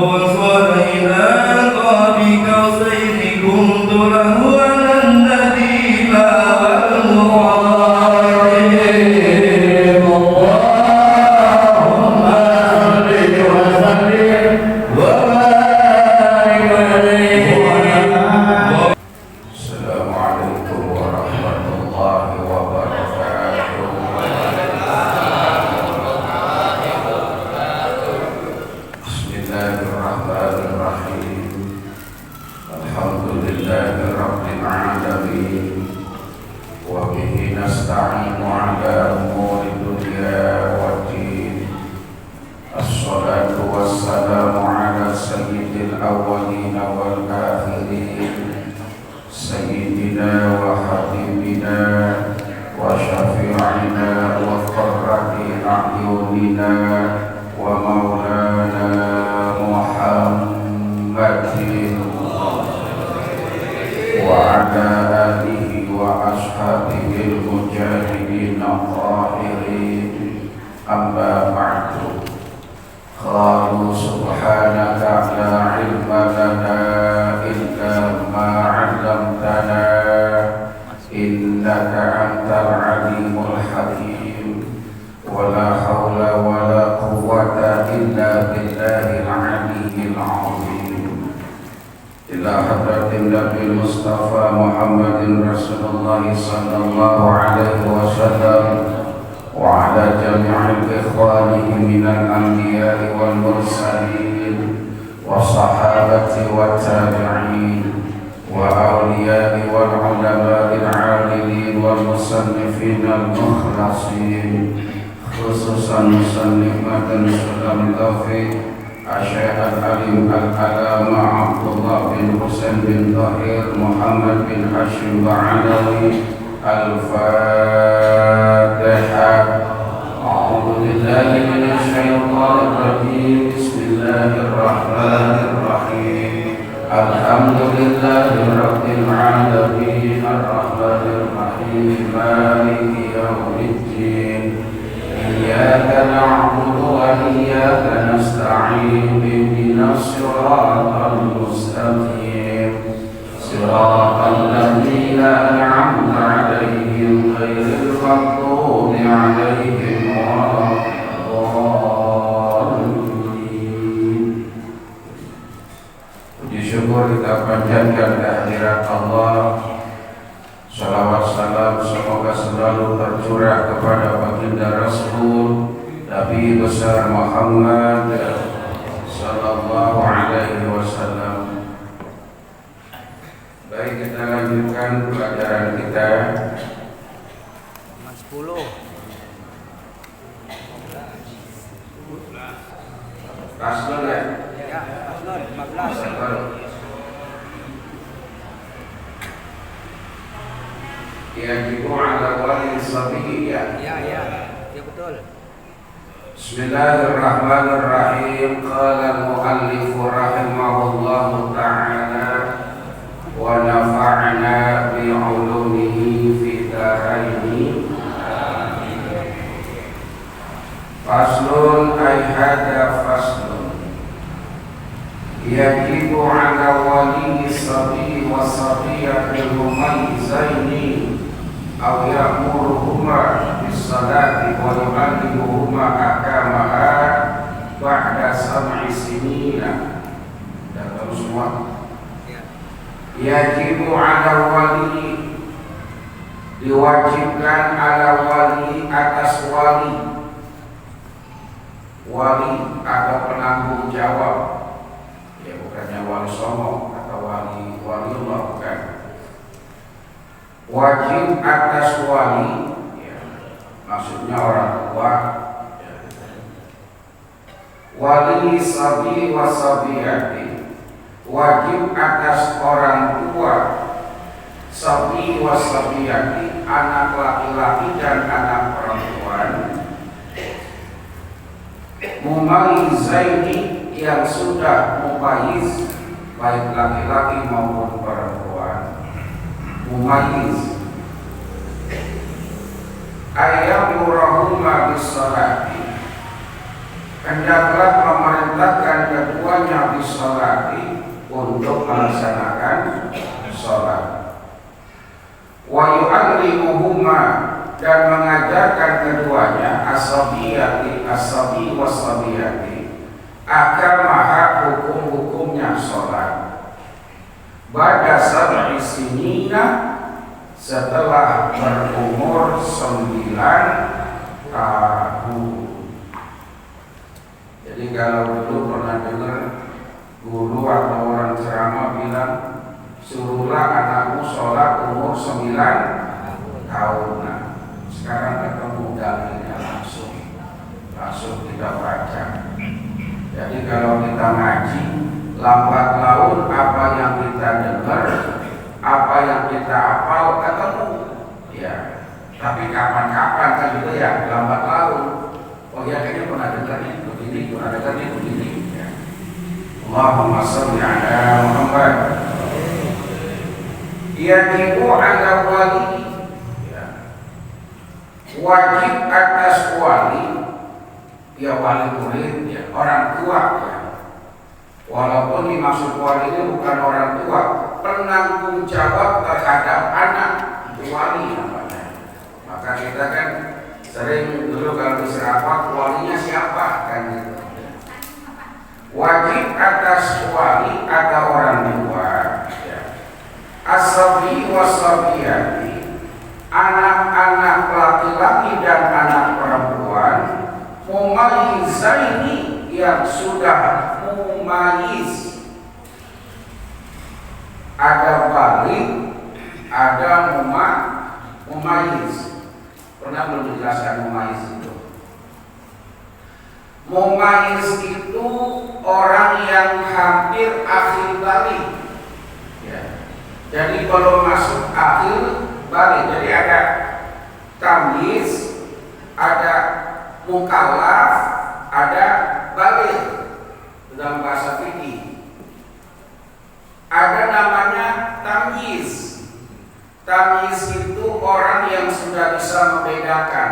وصل إلى قاب قوسين كنت له على النديم والمغارب اللهم صل وسلم وبارك عليه. السلام عليكم ورحمة الله وبركاته. بسم الله الرحمن الرحيم. الحمد لله رب العالمين وبه نستعين على أمور الدنيا والدين. الصلاة والسلام على سيد الأولين والآخرين سيدنا وحبيبنا وشفيعنا وقرة أعيننا ومولانا محمد وعلى آله وأصحابه المجاهدين الطاهرين. أما بعد، قالوا سبحانك لا علم لنا إلا ما علمتنا إنك أنت العليم الحكيم. ولا حول ولا قوة إلا بالله العلي العظيم. إلى حضرة النبي المصطفى محمد رسول الله صلى الله عليه وسلم وعلى جميع إخوانه من الأنبياء والمرسلين والصحابة والتابعين وأولياء والعلماء العاملين والمصنفين المخلصين، خصوصا مصنف متن سلم التوفيق الشيخ العليم العلامة عبد الله بن حسين بن طاهر محمد بن هاشم بعلوي. الفاتحة. أعوذ بالله من الشيطان الرجيم. بسم الله الرحمن الرحيم. الحمد لله رب العالمين الرحمن الرحيم مالك يوم الدين. إياك نعبد وإياك نستعين. اهدنا الصراط المستقيم صراط الذين أنعمت عليهم غير المغضوب عليهم ولا الضالين. Puji syukur kita panjatkan kehadirat Allah. Salawat salam semoga selalu tercurah kepada baginda Rasul Nabi besar Muhammad sallallahu alaihi wasallam. Baik, kita lanjutkan pelajaran kita. 10. Faslun ya? Ya, faslun 15. Yajibu ala wali sabiyya. Ya betul. Bismillahirrahmanirrahim. Qala al-muallif rahimahullahu ta'ala wa nafa'na bi'ulumihi fi daraini. Faslun ay hada faslun. Yajibu ala wali sabi wa sabiyatil mumayyizaini aw ya'muruhuma bis-salati wa yu'allimuhuma ahkamaha ba'da sab'i sinina. Dan terus semua. Yajibu ala wali, diwajibkan ala wali atas wali. Wali atau penanggung jawab, ya bukannya wali songo atau wali Allah, bukan. Wajib atas wali, ya, maksudnya orang tua, ya. Wali sabi wa sabiyati, wajib atas orang tua sabi wa sabiyati, anak laki-laki dan anak perempuan, mumayyizaini, yang sudah mumayyiz baik laki-laki maupun perempuan. Mumayyiz ayyamurahuma bis-salati, hendaklah memerintahkan keduanya kemampuannya bisolati untuk melaksanakan sholat. Wa yu'allimuhuma dan mengajarkan keduanya asabi wasabiyati akan maha hukum-hukumnya sholat. Ba'da sab'i sinina setelah berumur 9 tahun. Jadi kalau dulu pernah dengar guru atau orang ceramah bilang suruhlah anakmu sholat umur 9 tahun. Nah, sekarang ketemu dalilnya langsung kita baca. Jadi kalau kita ngaji lambat laun apa yang kita dengar, apa yang kita hafal ketemu. Ya, tapi kapan-kapan kan gitu ya, lambat laun. Oh ya, kayaknya pernah dengar ini begini, pernah dengar ini begini. Ya. Allahumma sholli ala Muhammad. Yajibu ala wali, ya. Wajib atas wali, ya wali murid, ya orang tua, ya. Walaupun dimaksud wali ini bukan orang tua, penanggung jawab terhadap anak, itu wali namanya. Maka kita kan sering dulu kalau diserapat walinya siapa kan gitu. Wajib atas wali ada orang tua, ya. Asabi wasabiyati, anak-anak laki-laki dan anak perempuan, mumayyizaini yang sudah mumayyiz, ada balik, ada mumayyiz. Pernah belum dijelaskan mumayyiz itu? Mumayyiz itu orang yang hampir akhir balik, ya. Jadi belum masuk akhir balik. Jadi ada tamyiz, ada mukallaf, ada balik dalam bahasa fikih. Ada namanya tamyiz. Tamyiz itu orang yang sudah bisa membedakan,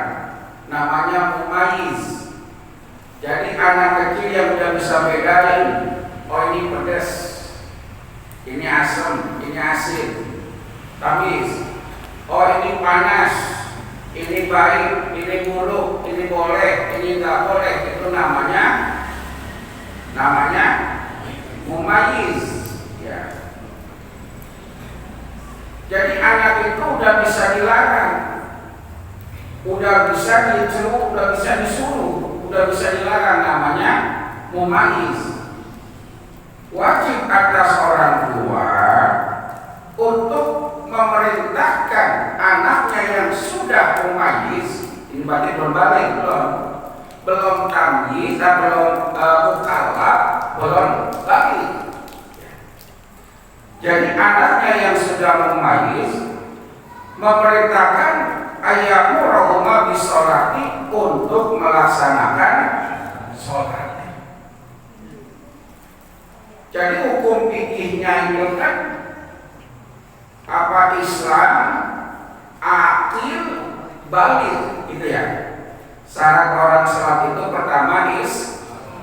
namanya mumayyiz. Jadi anak kecil yang sudah bisa bedain, oh ini pedas, ini asam, ini asin. Tamyiz. Oh ini panas, ini baik, ini buruk, ini boleh, ini nggak boleh. Itu namanya mumayyiz, ya. Jadi anak itu udah bisa dilarang, udah bisa disuruh, udah bisa disuruh, udah bisa dilarang, namanya mumayyiz. Wajib atas orang tua untuk memerintahkan anaknya yang sudah mumayyiz, ini berarti belum balik, belum tamyiz, belum mukallaf, belum balik. Jadi anaknya yang sudah mumayyiz memerintahkan ayyamurahuma bisolati untuk melaksanakan sholat. Jadi hukum fikihnya itu kan apa, Islam akil balik, gitu ya. Syarat orang sholat itu pertama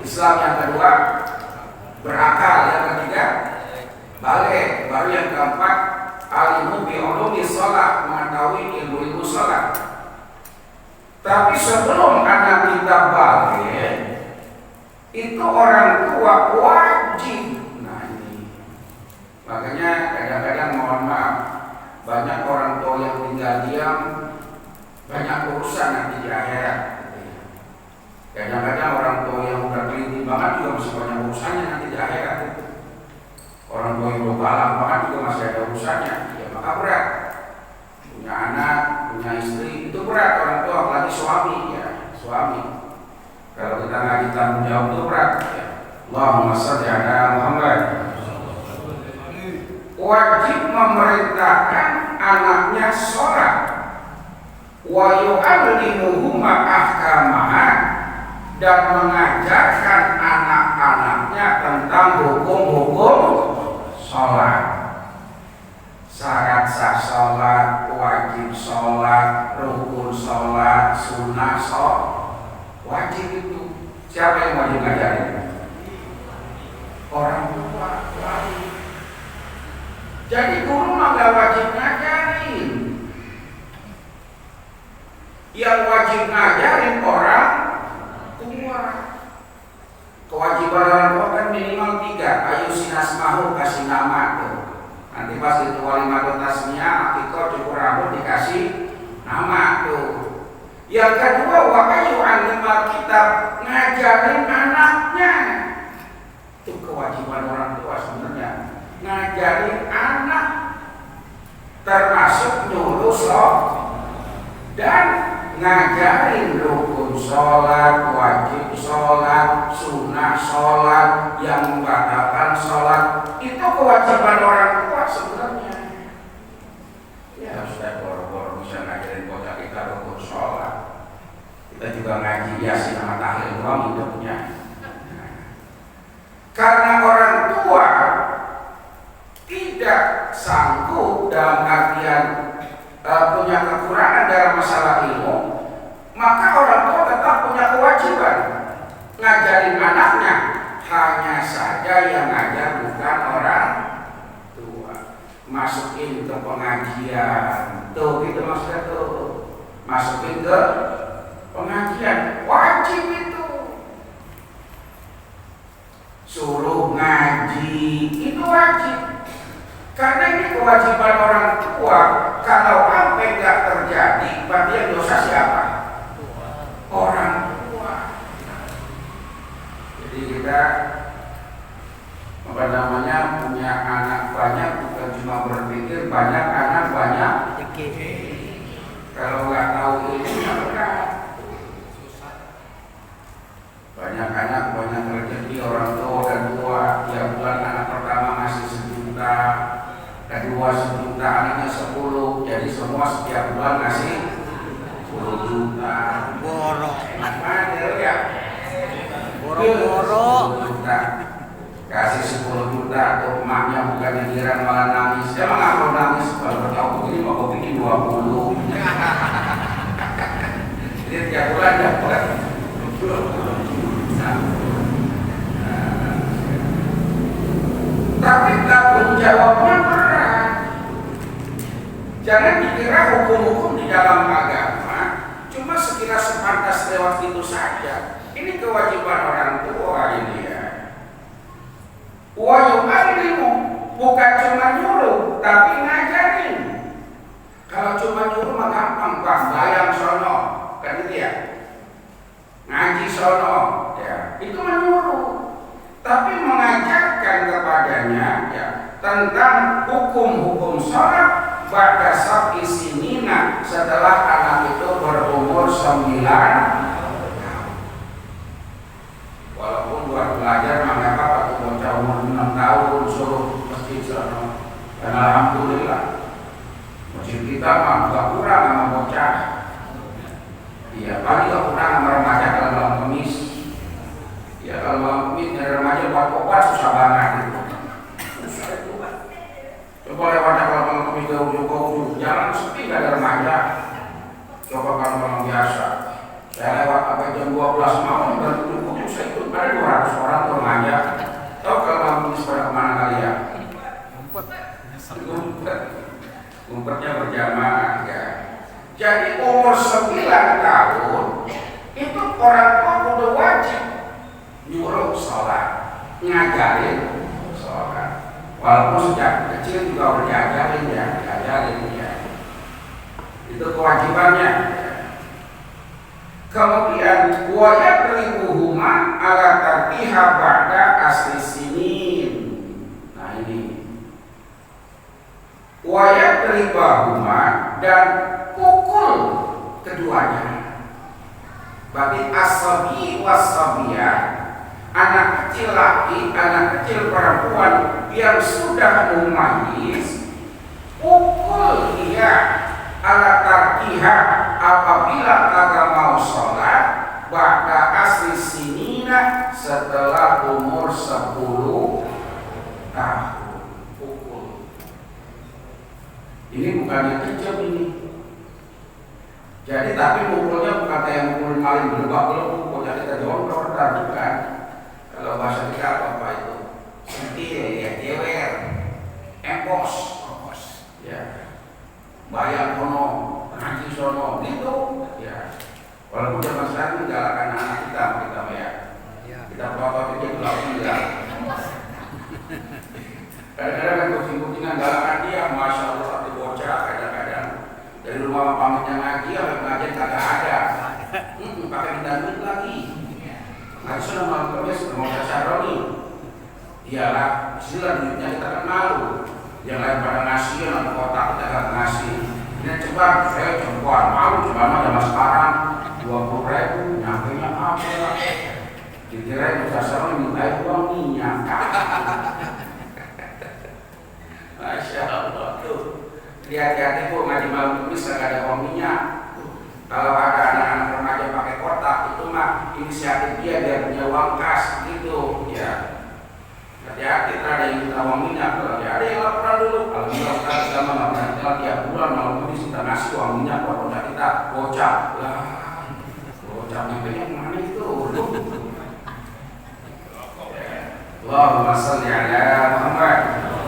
Islam, yang kedua berakal, yang ketiga balik, baru yang keempat alimu bi ulumi sholat, mengetahui ilmu sholat. Tapi sebelum anak kita balik, itu orang tua wajib. Nah ini makanya kadang-kadang mohon maaf, banyak orang tua yang tinggal diam, banyak urusan nanti di akhirat. Kadang-kadang orang tua yang udah teliti banget juga masih banyak urusannya nanti di akhirat. Orang tua yang udah galak banget juga masih ada urusannya. Ya maka berat. Punya anak, punya istri, itu berat orang tua, apalagi suami, ya suami. Kalau kita nggak ditanggung jawab itu berat, ya. Allahumma sholli ala Muhammad. Wajib memerintahkan anaknya sholat, wa yu'allimuhuma ahkamaha, dan mengajarkan anak-anaknya tentang hukum-hukum sholat. Syarat sah sholat, wajib sholat, rukun sholat, sunnah sholat, wajib itu. Siapa yang wajib ngajarin? orang tua wali. Jadi guru mah gak wajib ngajarin. Yang wajib ngajarin orang tua. Kewajiban orang tua kan minimal 3. Ayu sinasmahu, kasih nama tuh. Nanti pas itu walimatul tasmiyah, akikah, cukur rambut dikasih nama tuh. Yang kedua, wa ayu alimal kitab, ngajarin anaknya. Itu kewajiban orang tua sebenarnya. Ngajarin anak, termasuk nyuruh sholat dan ngajarin rukun sholat, wajib sholat, sunnah sholat, yang membatalkan sholat. Itu kewajiban orang tua sebenarnya. Ya sudah boro-boro bisa ngajarin bocah kita rukun sholat. Kita juga ngaji yasin sama tahlil doang hidupnya. Karena orang tua tidak sanggup dalam artian punya kekurangan dalam masalah ilmu, maka orang tua tetap punya kewajiban ngajarin anaknya. Hanya saja yang ngajar bukan orang tua. Masukin ke pengajian, tuh gitu maksudnya tuh. Masukin ke pengajian, wajib itu. Suruh ngaji, itu wajib. Karena ini kewajiban orang tua. Kalau sampai nggak terjadi, berarti yang dosa siapa? Orang tua. Jadi kita punya anak banyak, bukan cuma berpikir banyak anak banyak. Kalau nggak tahu ilmunya berat. Banyak anak banyak rezeki, orang tua kedua tiap bulan anak pertama ngasih 1 juta, kedua 1 juta, anaknya 10, jadi semua setiap bulan ngasih 10 juta. Borok. Mana ya? Borok-borok. 10 juta. Kasih 10 juta tuh emaknya bukannya giran malah nangis. Dia mah nggak perlu nangis, kalau bertahu begini mau gue bikin 20. Jadi tiap bulan dapat 20. Tapi tanggung jawabnya berat. Jangan dikira hukum-hukum di dalam agama cuma sekira sepantas lewat itu saja. Ini kewajiban orang tua ini ya. Wa yu'allimu, bukan cuma nyuruh tapi ngajarin. Kalau cuma nyuruh mah gampang, Pak, bayang sono, kan gitu ya. Ngaji sono, ya, itu menyuruh. Tapi mengajarkan kepadanya ya tentang hukum-hukum sholat pada saat isinina setelah anak itu berumur 9 tahun. Walaupun buat belajar maka waktu bocah umur 6 tahun suruh masjid sono. Dan alhamdulillah masjid kita mah gak kurang sama bocah. Iya, paling gak kurang sama remaja kalau malam kemis. Ya kalau malam kemis dari remaja buat obat susah banget itu. Coba lewat kalau malam kemis jauh-jauh jalan sepi gak ada remaja. Coba kalau malam biasa. Saya lewat sampai jam 12 malam dan cukup saya ikut ada 200 orang tuh remaja. Tahu kalau malam kemis pada kemana kali ya? Ngumpetnya berjamaah ya. Jadi umur 9 tahun itu orang tua udah wajib nyuruh sholat, ngajarin sholat. Walaupun sejak kecil juga udah diajarin ya. Itu kewajibannya. Kemudian wajib ribuhuma ala tartiha ba'da asli sinin. Nah ini wajib ribahuma dan pukul keduanya. Berarti asabi wasabiyah, anak kecil laki, anak kecil perempuan yang sudah mumayyiz, pukul dia ala tarkiha apabila kagak mau sholat ba'da asli sinina setelah umur 10 tahun. Pukul. Ini bukannya kejam ini. Jadi tapi mukulnya bukan kayak mukul maling berbak belum, pokoknya kita jontor bukan. Kalau bahasa kita apa itu? sentil, ya jewer, empos, ya, bayang kono, ngaji sono, gitu, ya. Walaupun zaman sekarang menjalankan anak kita ya, kita pelotot itu langsung enggak. Kadang-kadang kan kucing-kucingan galakan dia, masya Allah satu bocah kadang-kadang dari rumah pamitnya ngaji, sampai pengajian kagak ada, pakai minta duit lagi. Ngaji sudah malam kemis, mau tasaroni, iyalah, istilah duitnya kita kan malu. Yang lain pada ngasih, yang kotak kita gak ngasih. Ini cepat, saya cepat malu, cuma zaman sekarang 20.000, nyampe-nya apa lah. Dikira itu tasaroni minta uang minyak. Masya Allah tuh. Hati-hati bu, ngaji malam kemis gak ada uang minyak. Kalau ada anak-anak remaja pakai kotak, itu mah inisiatif dia biar punya uang kas gitu ya. Hati-hati ada yang minta uang minyak, kalau ada yang laporan dulu. Kalau kita nggak pernah tiap bulan malam kemis kita ngasih uang minyak buat produk kita bocah. Lah, bocah nyampe-nya kemana itu? Allahumma sholli ala Muhammad.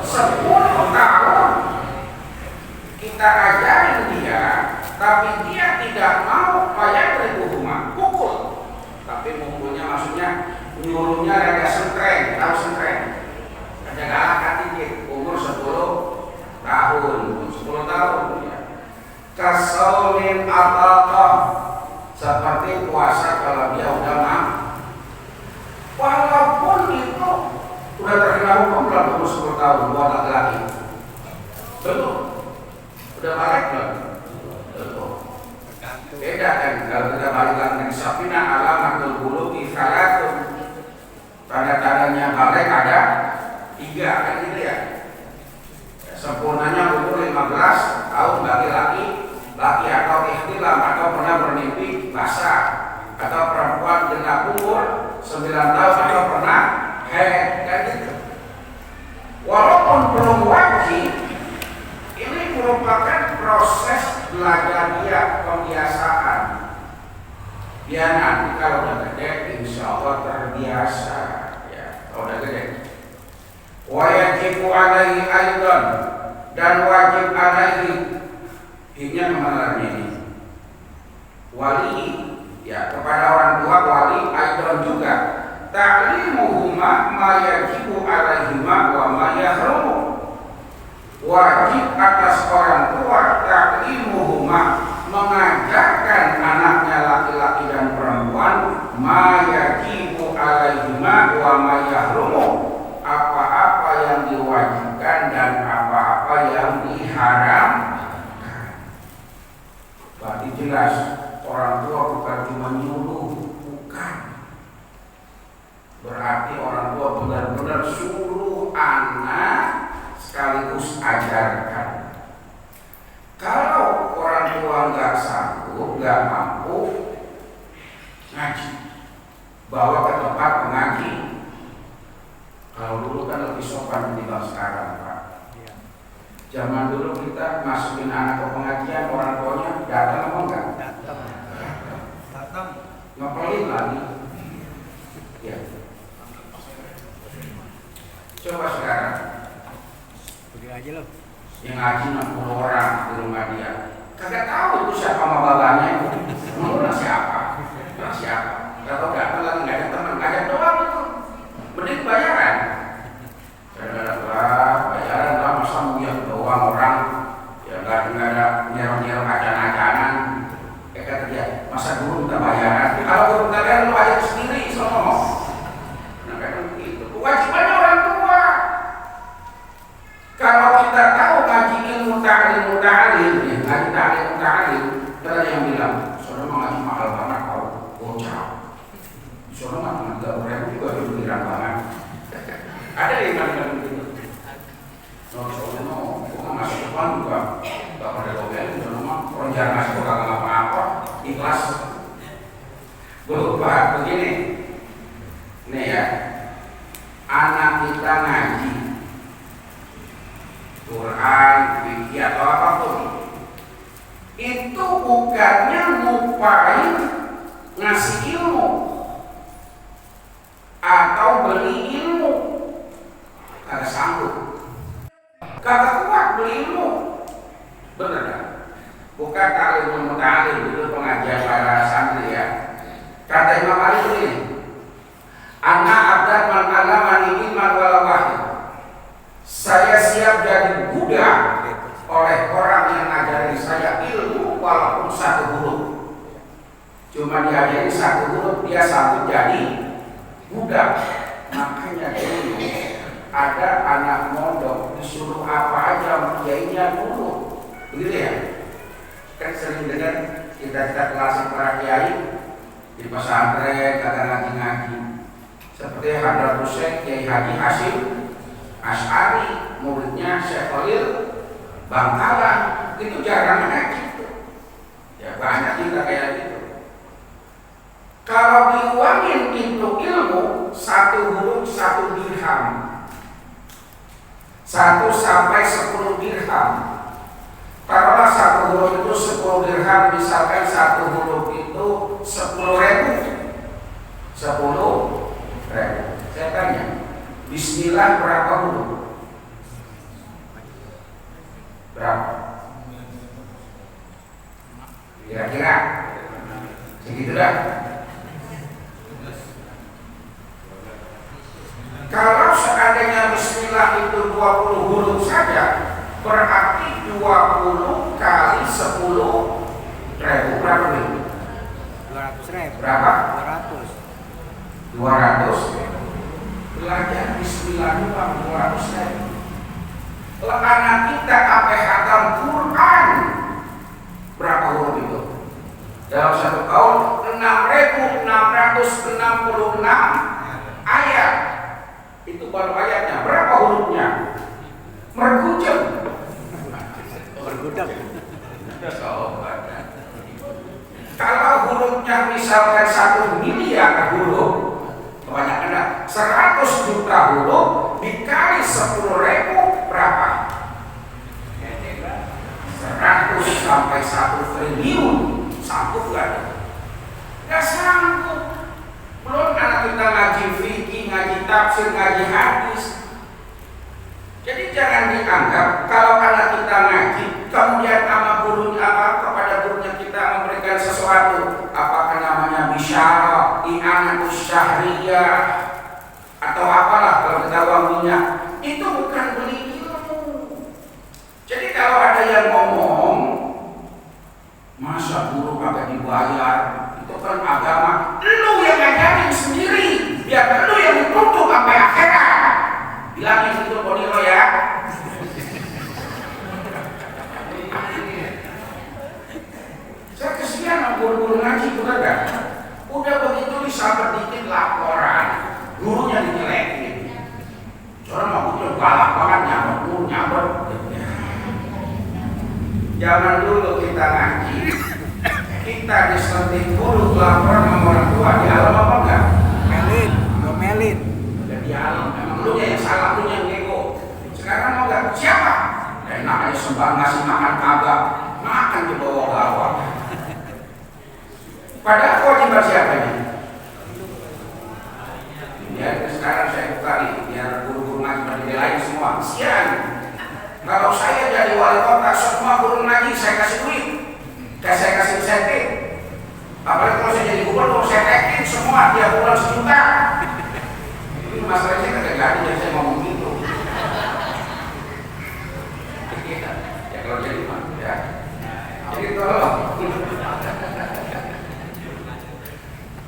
10 tahun kita ajarin dia, tapi dia tidak mau bayar rumah, pukul. Tapi mukulnya maksudnya nyuruhnya rada sentreng, tahu sentreng? Ada galakan dikit, umur 10 tahun, 10 tahun ya. Kasaumin ataqah, seperti puasa kalau dia udah mampu. Walaupun itu udah terkena hukum belum umur 10 tahun buat laki-laki. Belum. Udah balik belum? Belum. Beda kan kalau kita balik lagi sapina alamatul bulugi salatun. Tanda-tandanya balik ada 3 kan gitu ya. Sempurnanya umur 15 tahun bagi laki atau ikhtilam atau pernah bermimpi basah, atau perempuan genap umur 9 tahun atau pernah haid kan gitu. Walaupun belum wajib, ini merupakan proses belajar dia, pembiasaan. Dia nanti kalau udah gede, insya Allah terbiasa. Ya, kalau udah gede. Wajibu alaihi aidan, dan wajib alaihi, hingga kemalannya ini. Wali, ya kepada orang tua wali aidan juga. Ta'limuhuma ma yajibu alaihima wa ma yahrumu. Wajib atas orang tua ta'limuhuma, mengajarkan anaknya laki-laki dan perempuan, ma yajibu alaihima wa ma yahrumu, apa-apa yang diwajibkan dan apa-apa yang diharamkan. Berarti jelas orang tua bukan cuma nyuruh, bukan. Berarti orang tua benar-benar suruh anak sekaligus ajarkan. Kalau orang tua nggak sanggup, nggak mampu, ngaji, bawa ke tempat pengaji. Kalau dulu kan lebih sopan dibanding sekarang, Pak. Zaman dulu kita masukin anak ke pengajian, orang tuanya datang apa enggak? Datang. Ngepelin lagi. Ya. Coba sekarang. Pergi aja loh. Yang ngaji 60 orang di rumah dia. Kagak tahu itu siapa sama bapaknya. Menurut siapa? Siapa? Kalau datang lagi nggak ada teman, nggak ada doang itu. Mending bayaran. Bayaran lah, masa melihat doang orang. Ya nggak ada nyerong-nyerong acan-acanan. Kata dia, masa dulu minta bayaran? Kalau guru minta bayaran lu aja sendiri, sono. Nah kan begitu. Kewajibannya orang tua. Kalau kita tahu ngaji ilmu ta'lim, ngaji ta'lim, ada yang bilang, sono mah ngaji mahal banget kau, bocah. Sono mah 30.000 juga berpikiran banget. Ada yang bilang begitu. Sono mah masuk depan juga, gak pada gobelin, sono mah orang jarang masuk kagak apa-apa, ikhlas. Berubah begini, nih ya, anak kita ngaji Quran, fikih atau apapun, itu bukannya ngupain ngasih ilmu atau beli ilmu, satu huruf dia sambut jadi budak. Makanya dulu ada anak mondok disuruh apa aja kiainya nurut, begitu ya? Kan sering dengar kita kelas para kiai di pesantren kata ngaji-ngaji seperti Hadratus Syekh Kiai Haji Hasyim Asy'ari, muridnya Syekh Khalil Bangkalan, itu jarang ngaji tuh. Ya banyak kita kayak gitu. Kalau diuangin itu ilmu, satu huruf 1 dirham, 1 sampai 10 dirham. Taruhlah satu huruf itu 10 dirham, misalkan satu huruf itu 10.000. 10.000. Saya tanya, Bismillah berapa huruf? Berapa? Kira-kira segitu dah. Kalau seandainya Bismillah itu 20 huruf saja, berarti 20 kali 10.000 berapa nih? 200.000. Berapa? 200. 200. Belajar Bismillah doang 200.000. Anak kita sampai khatam Quran berapa huruf itu? Dalam satu tahun 6.666 ayat. Itu baru ayatnya. Berapa hurufnya? Mergujem. Bergudang. Kalau hurufnya misalkan 1 miliar huruf, kebanyakan 100 juta huruf dikali 10.000 berapa? 100 sampai 1 triliun. Sanggup gak? Gak sanggup. Belum anak kita ngaji fikih, ngaji tafsir, ngaji hadis. Jadi jangan dianggap kalau anak kita ngaji kemudian sama gurunya kepada gurunya kita memberikan sesuatu, apakah namanya bisyarah, i'anatus syahriyah atau apalah kalau kita uang minyak, itu bukan beli ilmu. Jadi kalau ada yang ngomong masa guru kagak dibayar, itu kan agama. Lu yang ngajarin sendiri, biar lu yang ditutup sampai akhirat. Bilangin itu Boniro ya. Saya kesian sama guru-guru ngaji, bener gak? Udah begitu disabar dikit laporan, gurunya dijelekin. Soalnya mau gurunya galak banget, nyamber. Zaman dulu kita ngaji, kita disentik guru laporan sama orang tua, di alam apa enggak? Ngomelin. Udah di alam, emang lu yang salah, lu yang nego. Sekarang mau enggak? Siapa? Enak aja sembah ngasih makan kagak, makan di bawah gawang. Padahal kewajiban siapa ini? Ya, sekarang saya buka nih, biar guru-guru ngaji berdelain semua. Kesian. Kalau saya jadi wali kota, semua guru ngaji saya kasih duit, saya kasih insentif. Apalagi kalau saya jadi gubernur, saya tekin semua tiap bulan 1 juta. Ini masalahnya kagak jadi, jadi saya ngomong gitu. Ya kalau jadi mah, ya.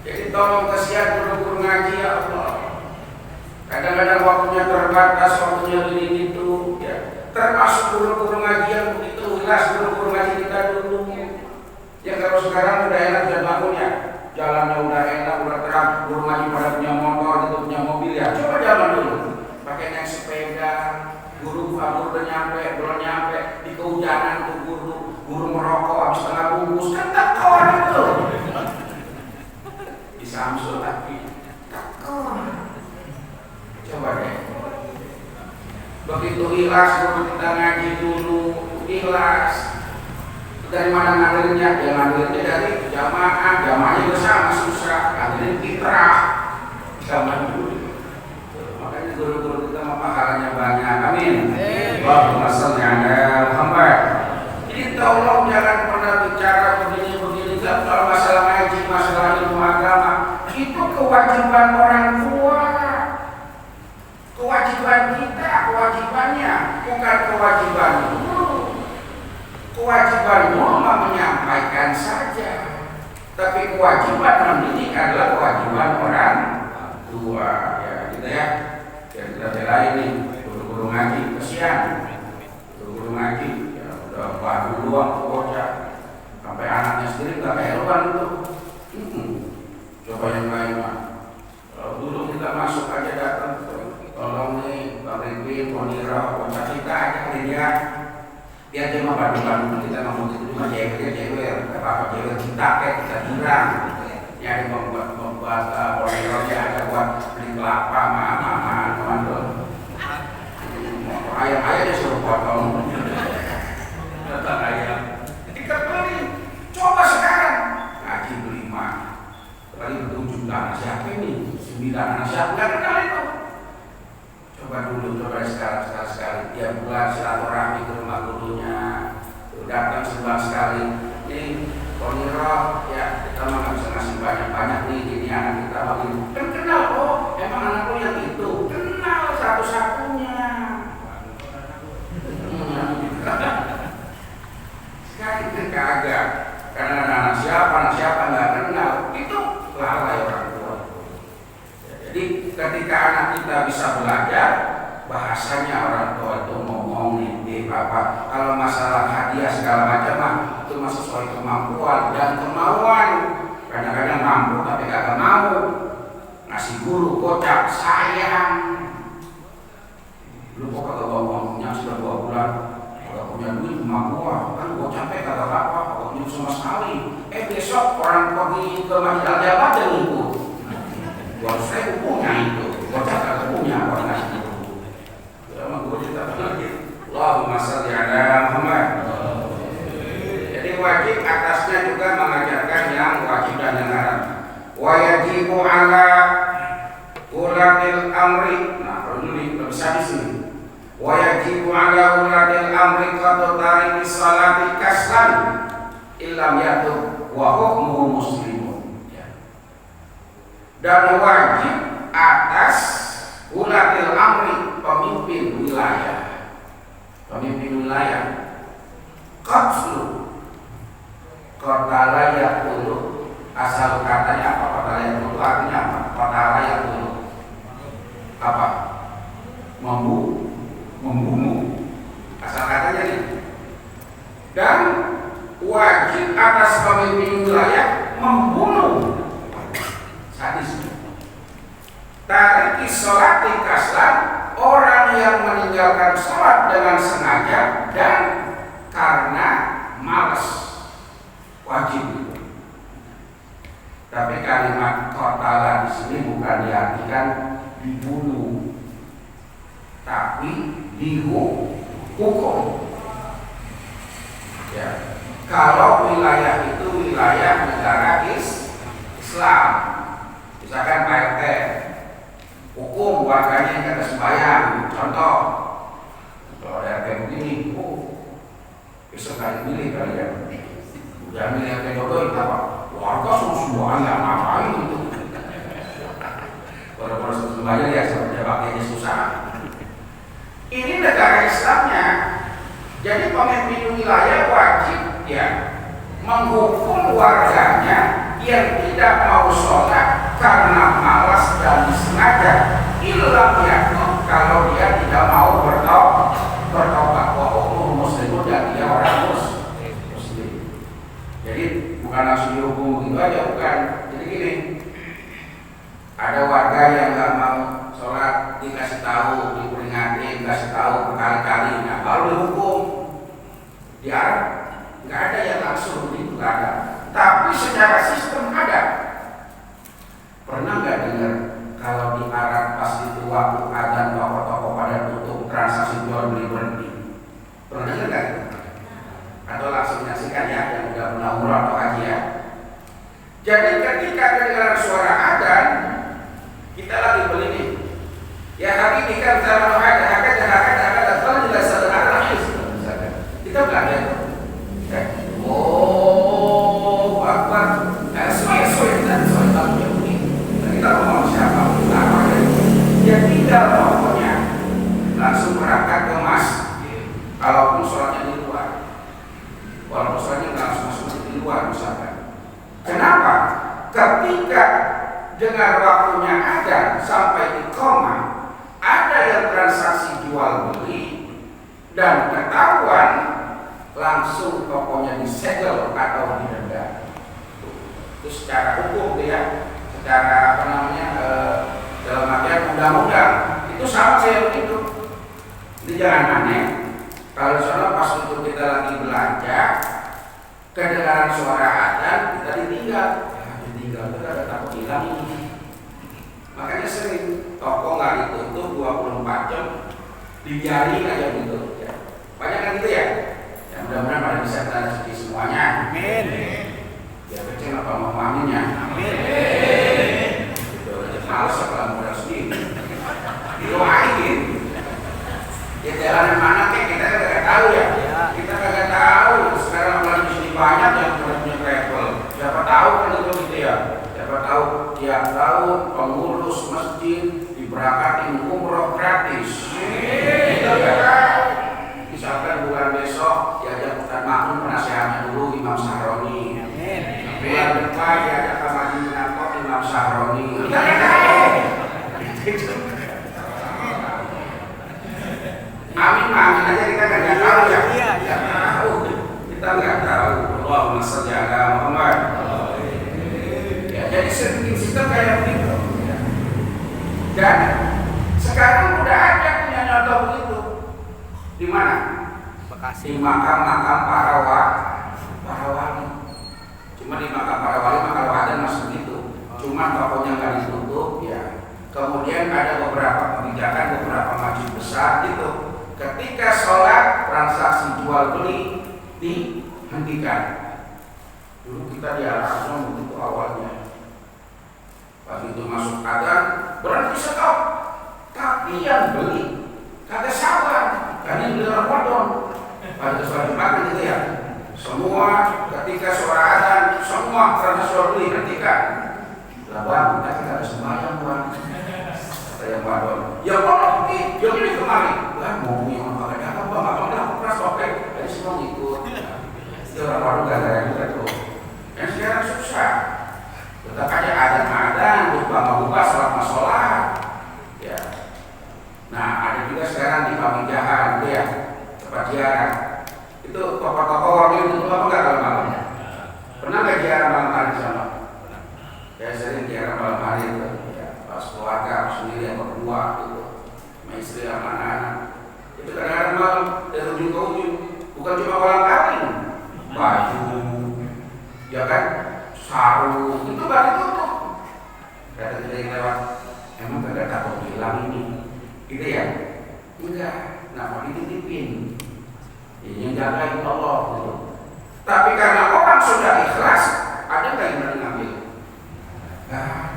Jadi tolong kasihan guru-guru ngaji ya Allah. Kadang-kadang waktunya terbatas, waktunya ini itu, ya. Termasuk guru-guru ngaji yang begitu jelas, guru-guru ngaji kita dulu. Ya kalau sekarang udah enak dan bangunnya, jalannya udah enak, udah terang, guru ngaji pada punya motor, itu punya mobil ya. Coba zaman dulu, pakai naik sepeda, guru udah nyampe, belum nyampe, di kehujanan tuh guru merokok habis tengah bungkus, kan tekor itu. Di Samsul tapi tekor. Coba deh. Begitu ikhlas guru kita ngaji dulu, ikhlas. Dari mana ngambilnya? Ya ngambilnya dari jamaahnya bersama susah, ngambilin fitrah zaman dulu. Makanya guru-guru kita mah pahalanya banyak. Amin. Allahumma shalli ala Muhammad. Jadi tolong jangan pernah bicara begini-begini. Kalau masalah ngaji, masalah ilmu agama, itu kewajiban orang tua. Kewajiban kita, kewajibannya, bukan kewajiban guru. Kewajiban guru menyampaikan saja. Tapi kewajiban mendidik adalah kewajiban orang tua, ya gitu ya. Ya kita belain nih guru-guru ngaji, kesian guru-guru ngaji ya udah baru doang bocah sampai anaknya sendiri nggak heran itu. Coba yang lain mah dulu kita masuk aja datang tolong nih Bang Ridwin, Monira, bocah kita aja dia dia mah bantu-bantu kita ngomong itu cuma jewer apa jewer kita bilang yang membuat Monira ada buat beli kelapa teman ayam disuruh potong datang ayam ketika beli coba sekarang ngaji beli mah kali berujung anak siapa ini 9 anak siapa nggak kenal itu coba sekali tiap bulan silaturahmi ke rumah gurunya datang sebulan sekali ini Poniro ya kita mah nggak bisa ngasih banyak nih ini anak kita begini kan kenal oh emang anak lo yang itu kenal satu-satunya sekarang kan kagak karena anak siapa nggak kenal itu lalai orang tua. Jadi ketika anak kita bisa belajar bahasanya orang tua itu ngomong nitip apa kalau masalah hadiah segala macam mah itu masih sesuai kemampuan dan kemauan. Kadang-kadang mampu tapi kagak mau ngasih guru kocak sayang lu kok kagak bawa uangnya sudah 2 bulan kagak punya duit emak gua kan gua capek kagak apa kagak punya sama sekali besok orang pergi ke Masjid Al-Jabat dan ikut gua saya punya itu gua kagak punya orang ngasih guru ya emang gua cerita lagi Allahumma shalli ala Muhammad. Jadi wajib atasnya juga mengajarkan yang wajib dan yang haram. Wajibu ala ulatil amri. Nah, kalau ini lebih sadis nih. Wajibu ala ulatil amri qad tariki salati kaslan illam yatub wa hukmuhu muslimun. Dan wajib atas ulatil amri pemimpin wilayah. Pemimpin wilayah qatlu kota layak dulu asal katanya apa kota layak dulu artinya apa kota layak dulu apa membunuh asal katanya nih dan wajib atas pemimpin wilayah membunuh sadis tariki sholati kaslan orang yang meninggalkan sholat dengan sengaja dan karena malas wajib. Tapi kalimat qatala di sini bukan diartikan dibunuh, tapi dihukum. Ya, kalau wilayah itu wilayah negara Islam, misalkan Pak RT hukum warganya yang kata sembahyang, contoh kalau ada RT begini, besok kali milih kalian udah milih RT jodoh apa warga semua nggak ngapain itu kalau sembahyang ya seperti baktinya susah. Ini negara Islamnya, jadi pemimpin wilayah wajib ya menghukum warganya yang tidak mau sholat karena malas dan disengaja ilang yakut kalau dia tidak mau bertobat wa hukum muslimun dan dia orang muslim. Jadi bukan langsung dihukum begitu aja, bukan. Jadi gini, ada warga yang nggak mau sholat dikasih tahu, diperingatin, dikasih tahu berkali-kali, nah baru dihukum. Di Arab nggak ada yang langsung begitu, nggak ada. Tapi secara sistem ada. Pernah nggak dengar kalau di Arab pas itu waktu adzan toko-toko pada tutup transaksi jual beli berhenti? Pernah dengar nggak? Atau langsung menyaksikan ya yang udah pernah umroh atau haji ya? Jadi ketika kedengaran suara adzan, kita lagi beli nih. Ya habibi kan zaman ada kalau jelas sederhana lagi. Kita nggak ada. Oh, akbar. Sesuai dan sesuai tamu ini. Kita mau siapa? Ya tidak pokoknya langsung berangkat ke masjid. Kalaupun sholatnya di luar, walaupun sholatnya nggak langsung masuk di luar misalkan. Kenapa? dengan waktunya adzan sampai iqamah ada yang transaksi jual beli dan ketahuan, langsung tokonya disegel atau didenda. Itu secara hukum ya, secara apa namanya, dalam artian undang-undang itu sama kayak begitu. Jadi jangan aneh kalau soalnya pas itu kita lagi belanja kedengaran suara adzan kita ditinggal, ditinggal itu ada takut hilang ini. Makanya sering toko nggak ditutup 24 jam, dibiarin aja gitu ya. Banyak kan gitu ya. Ya mudah-mudahan pada bisa kita rezeki semuanya. Amin. Ya kecil apa mau aminnya. Amin. Itu aja males kalau modal sendiri. Didoain. Ya jalan mana kayak kita kan nggak tahu ya. Kita nggak tahu. Sekarang apalagi di sini banyak yang punya travel. Siapa tahu kan itu gitu ya. Siapa tahu tiap tahun pengurus masjid diberangkatin umroh gratis. Kita nggak tahu. Misalkan bulan besok diajak Ustaz Makmun penasihatnya dulu Imam Sahroni. Bulan depan diajak ke Madinah kok Imam Sahroni. Kita nggak tahu. Amin, amin aja kita nggak tahu ya. Nggak tahu. Kita nggak tahu. Allahumma sholli ala Muhammad. Ya, jadi sistem kayak begitu. Dan sekarang udah ada punya contoh begitu. Di mana? Bekasi. Di makam-makam para wali. Cuma di makam para wali makam ada masih begitu. Cuma tokonya nggak ditutup ya. Kemudian ada beberapa kebijakan, beberapa masjid besar gitu. Ketika sholat transaksi jual beli dihentikan. Dulu kita diarahkan begitu awalnya. Begitu masuk adzan berhenti stop. Tapi yang beli kagak sabar. Karena yang beli Ramadan. Pada sholat Jumat gitu ya. Semua ketika suara adzan semua transaksi jual beli hentikan. Lah bang, kita ada sembahyang bang. Kata yang Ramadan. Ya kalau yang ini kemarin. Lah mau yang apa ada apa bang? Apa aku keras oke. Jadi semua ngikut. Itu Ramadan gak ada yang gitu. Yang sekarang susah. Tetap aja adzan, lupa sholat. Ya. Nah, ada juga sekarang di Pamijahan, gitu ya, tempat ziarah. Itu tokoh-tokoh orang itu apa enggak kalau malam? Pernah nggak ziarah malam hari di sana? Ya sering ziarah malam hari itu, ya, pas keluarga sendiri yang berdua gitu, sama istri sama anak-anak. Itu kadang-kadang malam dari ujung ke ujung, bukan cuma malam kawin, baju, ya kan, sarung, itu baru tutup. Kata kita yang lewat, emang kagak takut hilang ini. Gitu ya? Enggak, mau dititipin. Ini jagain Allah gitu. Tapi karena orang sudah ikhlas, ada nggak yang berani ngambil? Nah,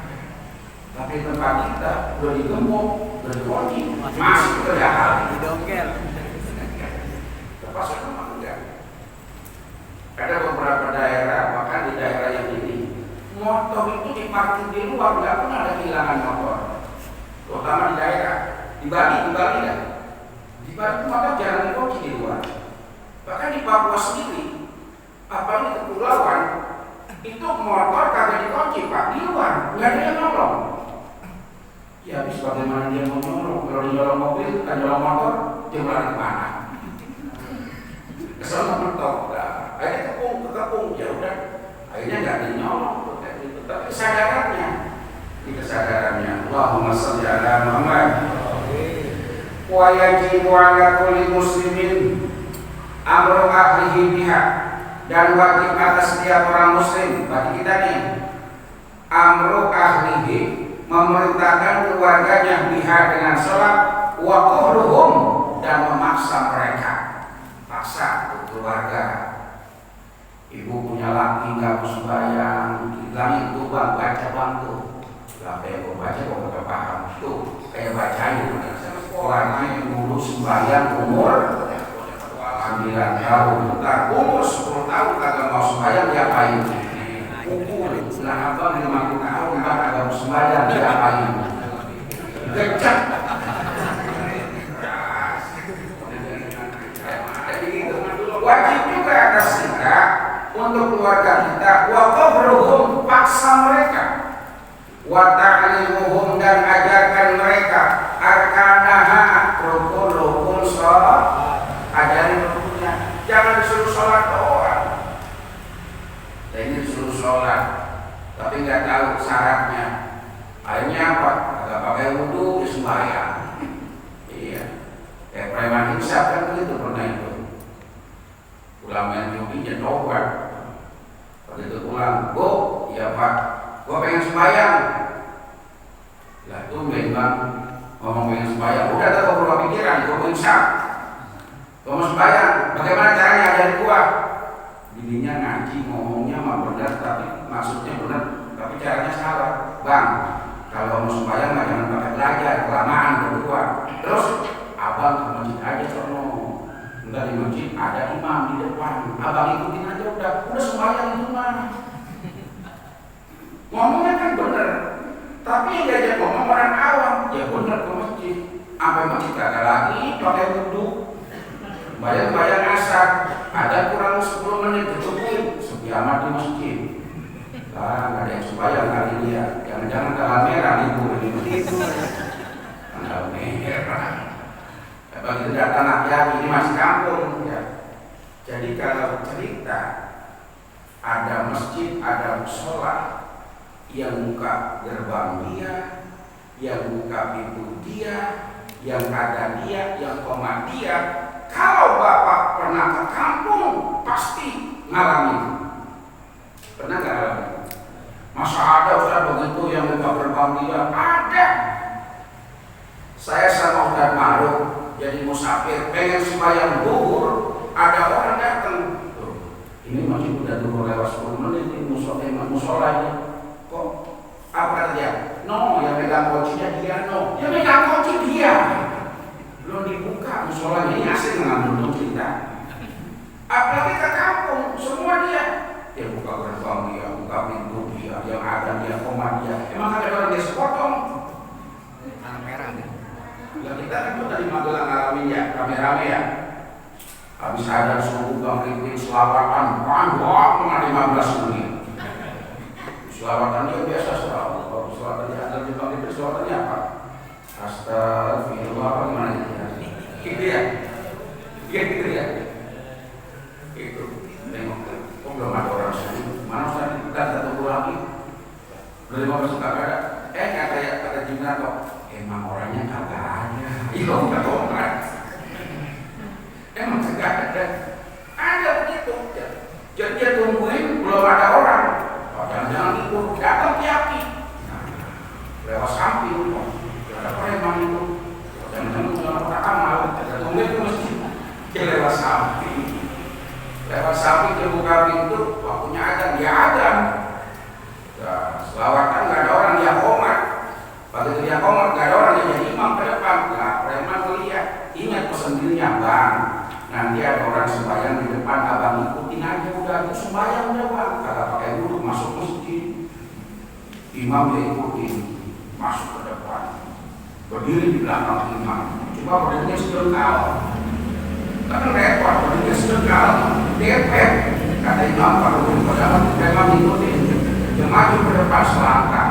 tapi tempat kita udah digembok, udah dikunci, masih terjahal. Didongkel. Terpaksa memang enggak. Ada beberapa daerah, bahkan di daerah yang ini, motor itu diparkir di luar, nggak pernah ada kehilangan motor. Terutama di daerah. Di Bali kan? Di Bali itu maka jarang dikunci di luar. Bahkan di Papua sendiri, apalagi kepulauan, itu motor kagak dikunci pak di luar, nggak ada yang nolong. Ya habis bagaimana dia mau nolong? Kalau dia nolong mobil, kan nolong motor, dia lari kemana? Kesana mentok, akhirnya kekepung, ya udah, akhirnya nggak ada yang nolong, tapi kesadarannya, Allahumma sholli ala Muhammad. Wa yajibu ala kulli muslimin amru ahlihi biha, dan wajib atas setiap orang muslim bagi kita nih amru ahlihi, memerintahkan keluarganya biha dengan sholat, wa qahruhum, dan memaksa mereka, paksa untuk keluarga. Ibu punya laki nggak mau sembahyang, bilang itu bang baca bang tuh, apa yang gue baca gue nggak paham tuh, kayak bacain lagi dulu sembahyang umur 9 tahun, ntar umur 10 tahun kagak mau sembahyang diapain? Umur lah abang 50 tahun bang kagak mau sembahyang diapain? Gecak. Wajib juga atas kita untuk keluarga kita, wa qabruhum, paksa mereka, wa ta'limuhum dan ajarkan mereka arkanaha rukun sholat, ajarin rukunnya. Jangan disuruh sholat doang. Ini disuruh sholat tapi nggak tahu syaratnya. Akhirnya apa? Agak pakai wudu sembahyang. Iya. Kayak preman insaf kan begitu pernah itu. Ulama yang hobinya tobat. Begitu pulang, "Bu, iya Pak, gua pengen sembahyang." Lah itu memang ngomong pengen sembahyang. Udah tak kau berubah pikiran, gua insaf. Gua mau sembahyang. Bagaimana caranya ajarin gua? Bininya ngaji, ngomongnya mah benar tapi maksudnya benar, tapi caranya salah. Bang, kalau mau sembahyang mah jangan pakai belajar, kelamaan berdua. Terus abang ke masjid aja sono. Enggak, di masjid ada imam di depan. Abang ikutin aja udah sembahyang itu mah. Ngomongnya kan benar, tapi yang diajak ngomong orang awam. Ya benar ke masjid. Sampai masjid kagak lagi pakai wudu. Bayang-bayang asar, ada kurang 10 menit ditungguin sepiamat di masjid. Lah, nggak ada yang sembahyang kali dia. Jangan-jangan tanggal merah libur ini. Tanggal merah. Begitu datang laki-laki ini masih kampung ya. Jadi kalau cerita ada masjid, ada mushola, yang buka gerbang dia, yang buka pintu dia, yang ada dia, yang koma dia. Kalau Bapak pernah ke kampung, pasti ngalamin. Pernah nggak ngalamin? Masa ada Ustaz begitu yang buka gerbang dia? Ada. Saya sama Ustaz Maruf jadi musafir, pengen sembahyang zuhur, ada orang datang. Ini masih udah zuhur lewat 10 menit, ini musola ini. Kok apa kata dia? No, yang megang kuncinya dia, no. Yang megang kunci dia. Belum dibuka musolanya, ini asing mengambil cerita. Apalagi ke kampung, semua dia buka gerbang dia, buka pintu dia, yang ada dia, koma dia. Emang ada orang dia sepotong? Merah nih. Ya kita kan tadi Magelang ngalamin ya, rame-rame ya. Habis ada subuh bang Ripin selawatan, panjang 15 menit. Selawatannya biasa selalu. Kalau selawatannya ada di bang Ripin, selawatannya apa? Astagfirullah, apa gimana itu? Gitu ya? Gitu ya? Itu tengok, kok belum ada orang sini? Mana Ustaz? Kita tunggu lagi. Belum 15 kagak ada. Kata Jimnato, emang orangnya kagak ada. Iya, enggak bohongan. Emang kagak ada. Ada begitu. Jadi dia tungguin belum ada orang. Jangan-jangan itu datang kiaki. Lewat samping kok. Ada preman itu. Jangan-jangan orang amal. Tungguin itu mesti. Dia lewat samping. Lewat samping dia buka pintu. Waktunya ada, dia ada. Selawatan nggak ada orang, dia komat. Begitu dia komat, nggak ada orang, dia jadi imam ke depan. Nah, preman melihat, ingat pesan dirinya, bang. Nanti ada orang sembahyang di depan, abang ikutin aja udah. Itu sembahyang udah bang. Kagak pakai duduk masuk masjid. Imam dia ikutin, masuk ke depan. Berdiri di belakang imam. Coba berdirinya sedengkal. Kan repot, berdirinya sedengkal. Depet. Kata imam, kalau padahal preman ikutin. Dia maju ke depan selangkah.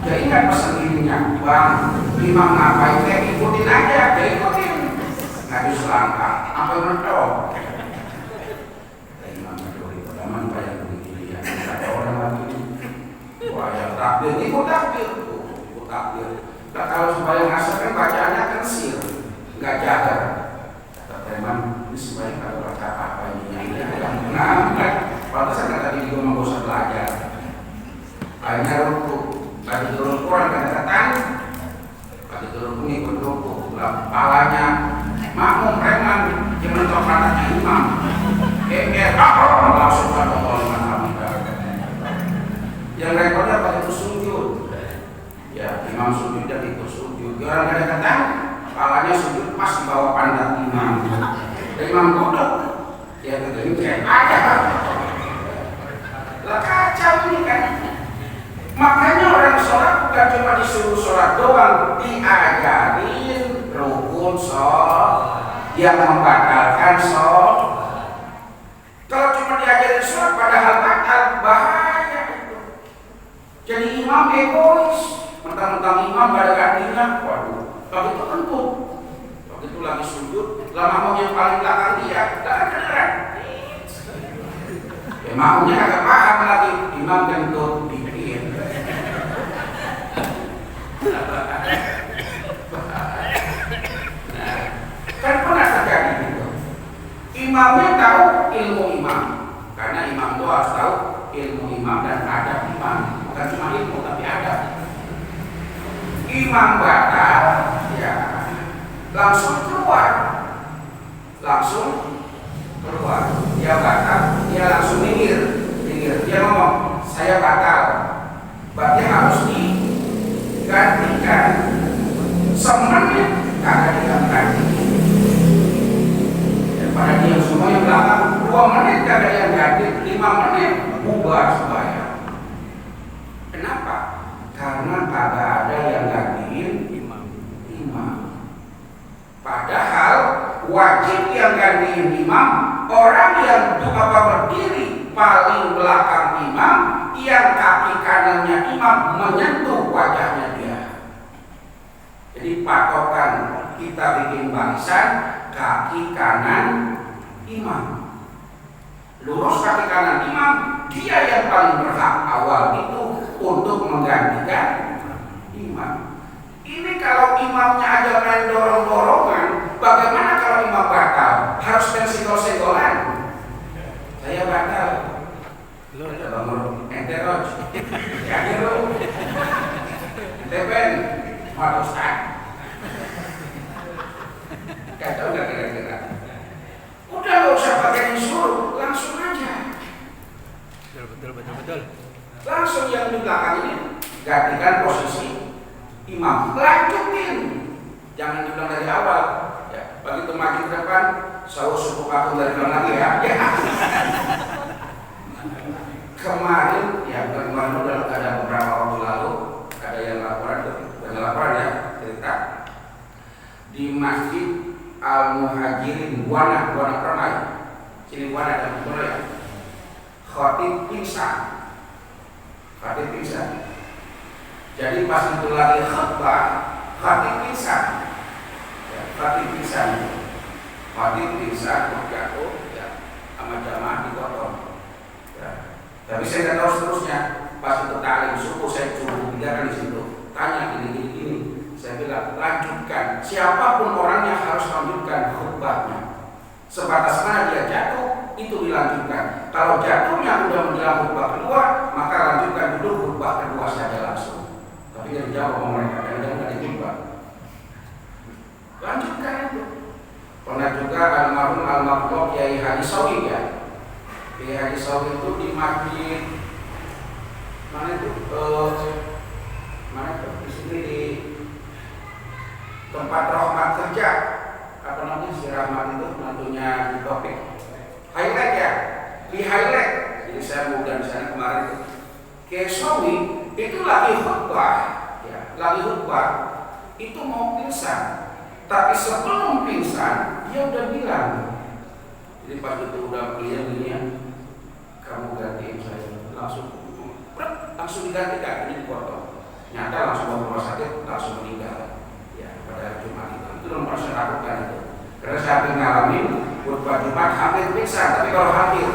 Dia ingat pesan dirinya, bang, imam ngapain, dia ikutin aja, dia ikutin. Maju selangkah, apa mentok? Imam ngedori, pertama bayang begini ya, ada orang lagi. Wah, yang takbir, ikut takbir. Nah, kalau sembahyang asar kan bacaannya kecil, nggak jaga. Kata preman, ini sembahyang kalau baca apa ini? Nah, pantasan kata tadi juga mau usah belajar. Akhirnya ruku, bagi turun Quran kadang-kadang, bagi turun mengikut ruku, kepalanya makmum preman, dia menentuk pantatnya imam, langsung pada Allah kami. Yang rekornya pada itu sujud, ya imam sujud dan ikut sujud. Orang kadang-kadang, kepalanya sujud pas di bawah pantat imam, dan imam duduk, ya ini kayak ada, lah kacau ini kan. Makanya orang sholat bukan cuma disuruh sholat doang, diajarin rukun sholat yang membatalkan sholat. Kalau cuma diajarin sholat padahal batal, bahaya itu. Jadi imam egois, mentang-mentang imam pada gantinya, waduh, begitu kentut, begitu lagi sujud, lama mau yang paling belakang dia, gak kedengeran. Ya maunya agak paham lagi, imam kentut dikit. Nah, kan pernah terjadi gitu. Imamnya tahu ilmu imam, karena imam itu harus tahu ilmu imam dan adab imam, bukan cuma ilmu tapi adab. Imam batal, ya langsung keluar, dia batal, dia langsung minggir, dia ngomong saya batal, berarti harus digantikan. Semenit kagak diganti. Pada dia semua yang belakang 2 menit kagak yang ganti, 5 menit bubar sembahyang. Kenapa? Karena kagak ada yang gantiin imam. Padahal wajib yang gantiin imam orang yang berdiri paling belakang imam, yang kaki kanannya imam menyentuh wajahnya dia. Jadi patokan kita bikin barisan kaki kanan imam, lurus kaki kanan imam, dia yang paling berhak awal itu untuk menggantikan imam. Ini kalau imamnya aja main dorong-dorongan, bagaimana kalau imam batal? Harus main senggol-senggolan. Saya batal. Ada bangun ente roj, ya lo, ente ben, mau ustaz. Kacau nggak kira-kira? Udah nggak usah pakai disuruh, langsung aja. Betul. Langsung yang di belakang ini gantikan posisi imam, lanjutin. Jangan dibilang dari awal. Ya, begitu maju ke depan, saus suku patung dari belakang lagi ya. Kemarin udah ada beberapa waktu lalu ada yang laporan ya cerita di Masjid Al-Muhajirin Buana Permai, sini Buana dan Korea. Khatib pingsan. Jadi pas itu lagi khutbah, khatib pingsan. Jatuh, ya, sama jamaah dipotong. Ya. Tapi saya nggak tahu seterusnya. Pas itu taklim subuh saya suruh bicara di situ, tanya gini. Saya bilang lanjutkan. Siapapun orangnya harus lanjutkan khutbahnya. Sebatas mana dia jatuh itu dilanjutkan. Kalau jatuhnya udah menjelang khutbah kedua, maka lanjutkan dulu khutbah kedua saja langsung. Tapi dia dijawab sama mereka, jangan dijumpa. Lanjutkan itu. Pernah juga almarhum Kiai Haji Sawi ya. Kiai Haji Sawi itu di masjid mana itu? Di sini di tempat rahmat kerja. Apa namanya si Rahmat itu nantunya di topik highlight ya, di highlight. Jadi saya mudah di sana kemarin itu. Kiai Sawi itu lagi khutbah, itu mau pingsan. Tapi sebelum pingsan, dia udah bilang. Jadi pas itu udah beliau kamu gantiin saya, langsung digantikan, ini dipotong. Nyata langsung ke rumah sakit, langsung meninggal. Ya, pada Jumat itu nomor saya lakukan itu. Karena saya hampir ngalamin khutbah Jumat hampir pingsan, tapi kalau hampir,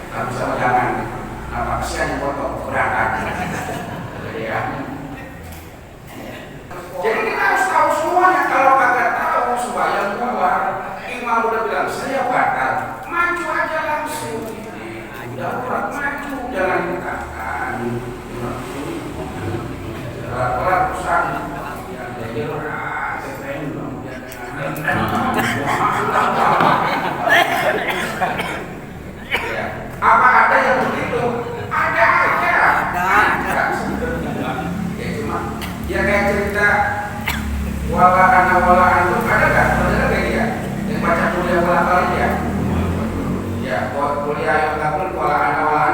tapi sama jangan. Apa kesian yang potong, berantakan. Jadi ya. Jadi kita harus tahu semuanya. Kalau kagak tahu sembahyang keluar, imam udah bilang saya batal, maju aja langsung. Udah kurang maju, jangan ditekan. Pelan pesan. Jadi apa ada yang begitu? Ada aja. Ya cuma ya kayak cerita wala antum ada nggak? Ada kayak dia yang baca kuliah wala kali ya? Ya kuliah yang takut wala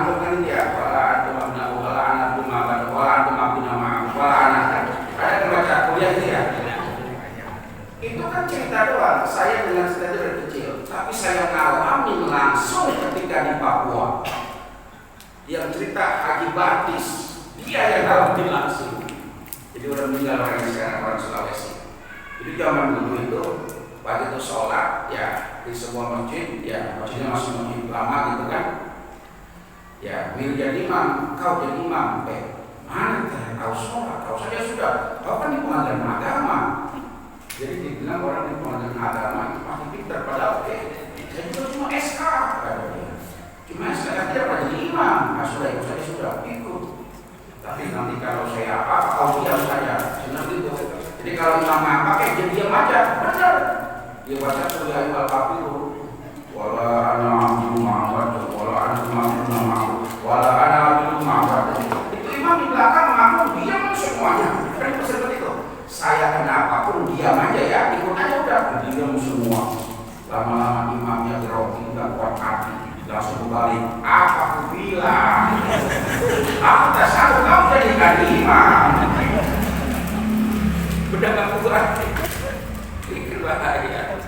antum kan dia wala antum abna wala antum abna wala antum abna wala anak. Ada yang baca kuliah itu ya? Itu kan cerita doang. Saya dengan cerita dari kecil, tapi saya ngalamin langsung ketika di Papua. Yang cerita Haji Batis, dia dia yang ngalamin langsung. Jadi udah meninggal orang sekarang, orang Sulawesi. Jadi zaman dulu itu waktu itu sholat ya di sebuah masjid, ya masjidnya masih masjid lama gitu kan. Ya, Mir jadi imam, kau jadi imam. Mana kau sholat? Kau saja sudah. Kau kan di pengadilan agama. Jadi dibilang orang di pengadilan agama itu pasti pintar, padahal saya juga cuma SK. Cuma SK tidak pernah jadi imam. Nah, sudah ikut saja sudah ikut. Tapi nanti kalau saya apa, kau diam saja. Senang gitu. Jadi kalau imam apa, dia diam aja. Benar. Dia baca surah Al-Kafirun. Wala ana abdu ma'abad, wala ana ma'abdu ma'abud, wala ana abdu ma'abad. Itu imam di belakang mengaku diam semuanya. Kan itu seperti itu. Saya kenapa pun diam aja ya, ikut aja udah. Diam semua. Lama-lama imamnya grogi, nggak kuat hati, langsung kembali. Apa aku bilang? Aku tak sanggup kau jadikan imam. Udah nggak kuat. Pikir bahaya.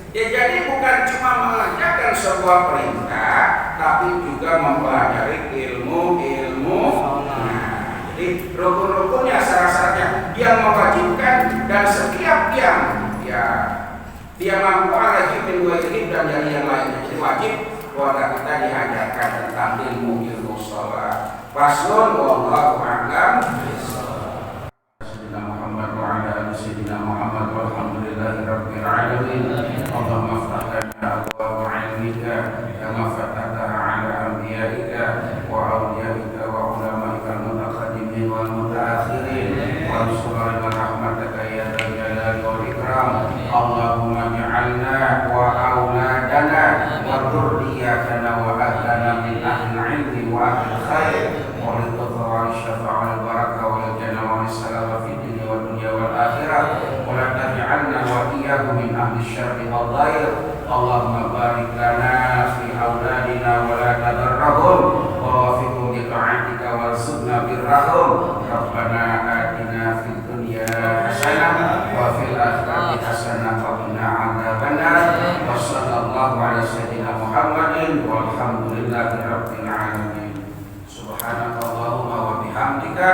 Ya jadi bukan cuma mengerjakan sebuah perintah, tapi juga mempelajari ilmu-ilmu. Nah, jadi rukun-rukunnya, syarat-syaratnya yang mewajibkan, dan setiap dia mampu wajib dan dari yang lainnya. Jadi wajib keluarga kita diajarkan tentang ilmu sholat. Faslun wallahu a'lam. Sayyidina Muhammad wa ala ali sayyidina Muhammad walhamdulillahi rabbil alamin. Allahumma ftah lana abwaaba 'ilmika kama fatahtaha 'ala anbiya'ika wa awliyaika wa ulama'ika al-mutaqaddimin wal mutaakhirin wa ansur lana rahmataka ya dzal jalali wal ikram. Allahumma ij'alna wa auladana wa dhurriyyatana wa ahlana min ahli ilmi wa ahli khair wa ridha wa syafa'ah wal barakah wal jannah wa salamah fid dunya wad dunya wal akhirah wa la taj'alna wa iyyakum min ahli syarri wal dhair. Allahumma barik lana fi auladina wa la tadarrahum wa wafiqhum li ta'atika warzuqna birrahum. Rabbana atina fid dunya hasanah wa fil akhirati hasanah wa qina adzabannar. Wa sallallahu ala sayyidina Muhammadin walhamdulillahi rabbil alamin. Subhanakallahumma wa bihamdika